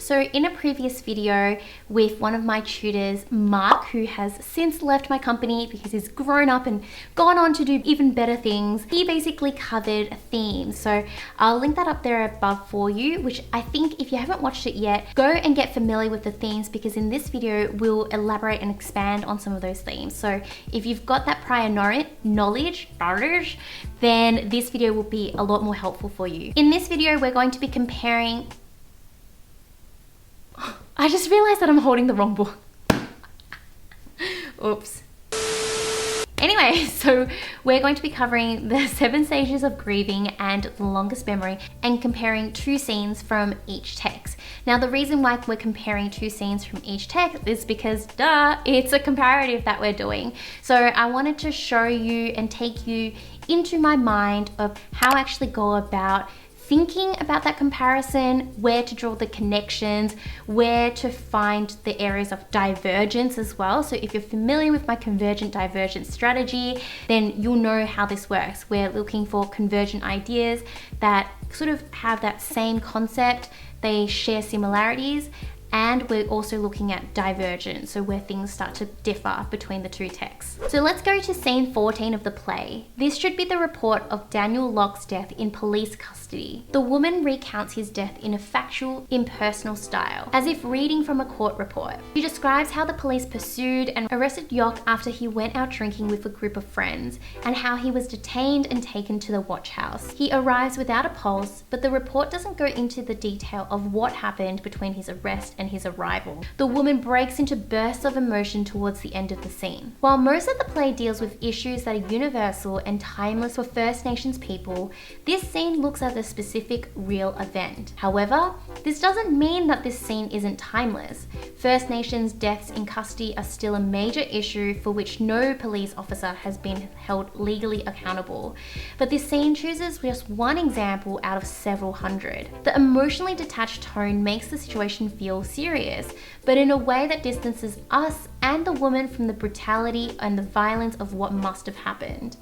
So in a previous video with one of my tutors, Mark, who has since left my company because he's grown up and gone on to do even better things, he basically covered themes. So I'll link that up there above for you, which I think if you haven't watched it yet, go and get familiar with the themes, because in this video we'll elaborate and expand on some of those themes. So if you've got that prior knowledge, then this video will be a lot more helpful for you. In this video, we're going to be comparing... I just realized that I'm holding the wrong book. Oops. Anyway, so we're going to be covering the 7 Stages of Grieving and the Longest Memory and comparing 2 scenes from each text. Now, the reason why we're comparing 2 scenes from each text is because, duh, it's a comparative that we're doing. So I wanted to show you and take you into my mind of how I actually go about thinking about that comparison, where to draw the connections, where to find the areas of divergence as well. So if you're familiar with my convergent divergent strategy, then you'll know how this works. We're looking for convergent ideas that sort of have that same concept, they share similarities, and we're also looking at divergence, so where things start to differ between the 2 texts. So let's go to scene 14 of the play. This should be the report of Daniel Locke's death in police custody. The woman recounts his death in a factual, impersonal style, as if reading from a court report. She describes how the police pursued and arrested Locke after he went out drinking with a group of friends, and how he was detained and taken to the watch house. He arrives without a pulse, but the report doesn't go into the detail of what happened between his arrest and his arrival. The woman breaks into bursts of emotion towards the end of the scene. While most of the play deals with issues that are universal and timeless for First Nations people, this scene looks at a specific real event. However, this doesn't mean that this scene isn't timeless. First Nations deaths in custody are still a major issue for which no police officer has been held legally accountable. But this scene chooses just one example out of several hundred. The emotionally detached tone makes the situation feel serious, but in a way that distances us and the woman from the brutality and the violence of what must have happened.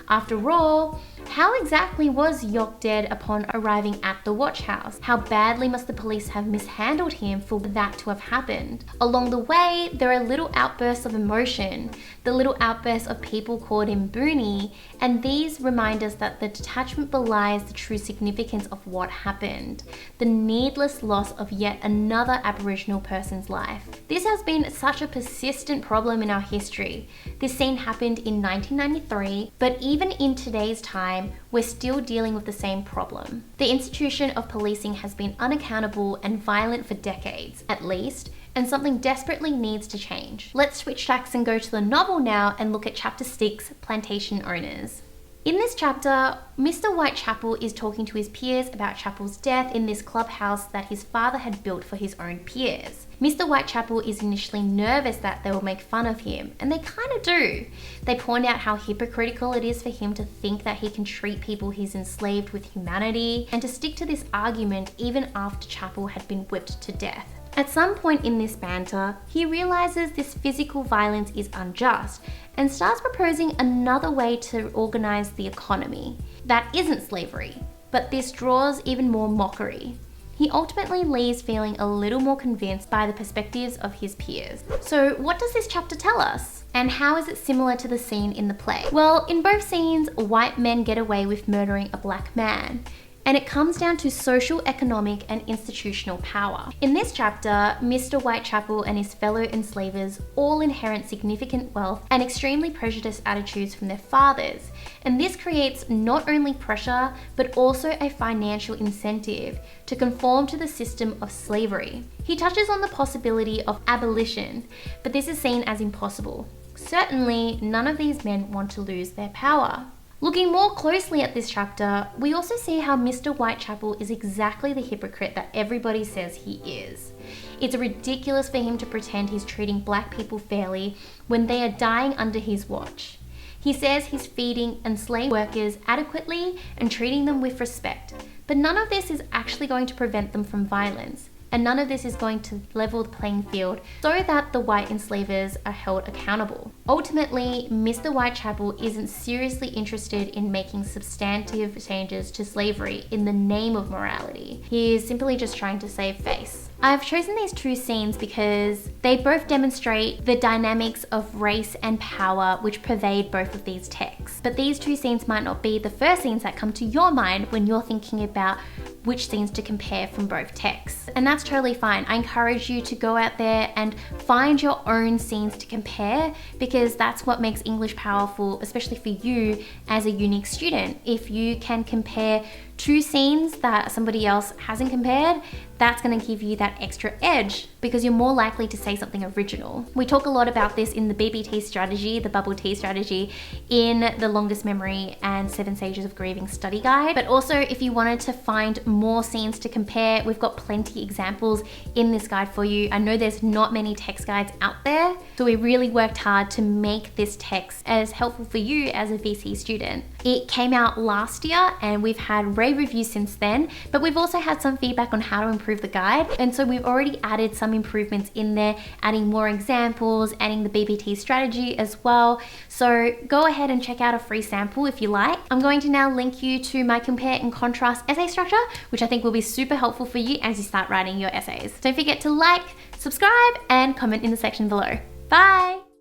After all, how exactly was Locke dead upon arriving at the watch house? How badly must the police have mishandled him for that to have happened? Along the way, there are little outbursts of emotion, the little outbursts of people called him Booney, and these remind us that the detachment belies the true significance of what happened, the needless loss of yet another Aboriginal person's life. This has been such a persistent problem in our history. This scene happened in 1993, but even in today's time, we're still dealing with the same problem. The institution of policing has been unaccountable and violent for decades, at least, and something desperately needs to change. Let's switch tracks and go to the novel now and look at chapter 6, Plantation Owners. In this chapter, Mr. Whitechapel is talking to his peers about Chapel's death in this clubhouse that his father had built for his own peers. Mr. Whitechapel is initially nervous that they will make fun of him, and they kind of do. They point out how hypocritical it is for him to think that he can treat people he's enslaved with humanity, and to stick to this argument even after Chapel had been whipped to death. At some point in this banter, he realizes this physical violence is unjust and starts proposing another way to organize the economy that isn't slavery, but this draws even more mockery. He ultimately leaves feeling a little more convinced by the perspectives of his peers. So what does this chapter tell us? And how is it similar to the scene in the play? Well, in both scenes, white men get away with murdering a black man. And it comes down to social, economic, and institutional power. In this chapter, Mr. Whitechapel and his fellow enslavers all inherit significant wealth and extremely prejudiced attitudes from their fathers. And this creates not only pressure, but also a financial incentive to conform to the system of slavery. He touches on the possibility of abolition, but this is seen as impossible. Certainly, none of these men want to lose their power. Looking more closely at this chapter, we also see how Mr. Whitechapel is exactly the hypocrite that everybody says he is. It's ridiculous for him to pretend he's treating black people fairly when they are dying under his watch. He says he's feeding enslaved workers adequately and treating them with respect, but none of this is actually going to prevent them from violence. And none of this is going to level the playing field so that the white enslavers are held accountable. Ultimately, Mr. Whitechapel isn't seriously interested in making substantive changes to slavery in the name of morality. He is simply just trying to save face. I've chosen these two scenes because they both demonstrate the dynamics of race and power which pervade both of these texts. But these two scenes might not be the first scenes that come to your mind when you're thinking about which scenes to compare from both texts. And that's totally fine. I encourage you to go out there and find your own scenes to compare, because that's what makes English powerful, especially for you as a unique student. If you can compare two scenes that somebody else hasn't compared, that's going to give you that extra edge because you're more likely to say something original. We talk a lot about this in the BBT strategy, the bubble tea strategy, in the Longest Memory and 7 Stages of Grieving study guide. But also, if you wanted to find more scenes to compare, we've got plenty examples in this guide for you. I know there's not many text guides out there, so we really worked hard to make this text as helpful for you as a VC student. It came out last year and we've had rave reviews since then, but we've also had some feedback on how to improve the guide. And so we've already added some improvements in there, adding more examples, adding the BBT strategy as well. So go ahead and check out a free sample if you like. I'm going to now link you to my compare and contrast essay structure, which I think will be super helpful for you as you start writing your essays. Don't forget to like, subscribe, and comment in the section below. Bye!